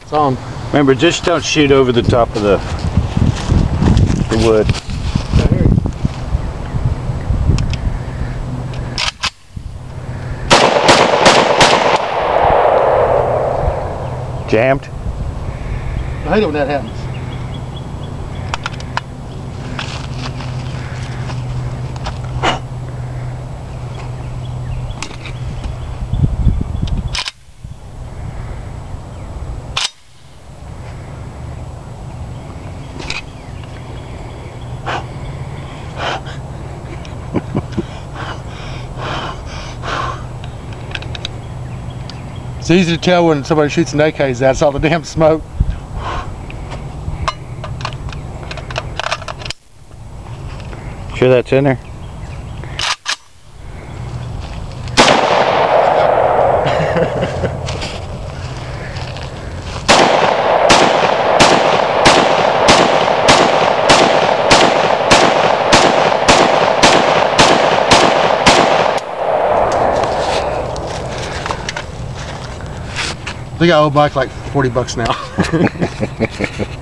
It's on. Remember, just don't shoot over the top of the wood. Jammed? I hate it when that happens. It's easy to tell when somebody shoots an AKs out. It's all the damn smoke. Sure that's in there? I think I owe Mike like $40 now.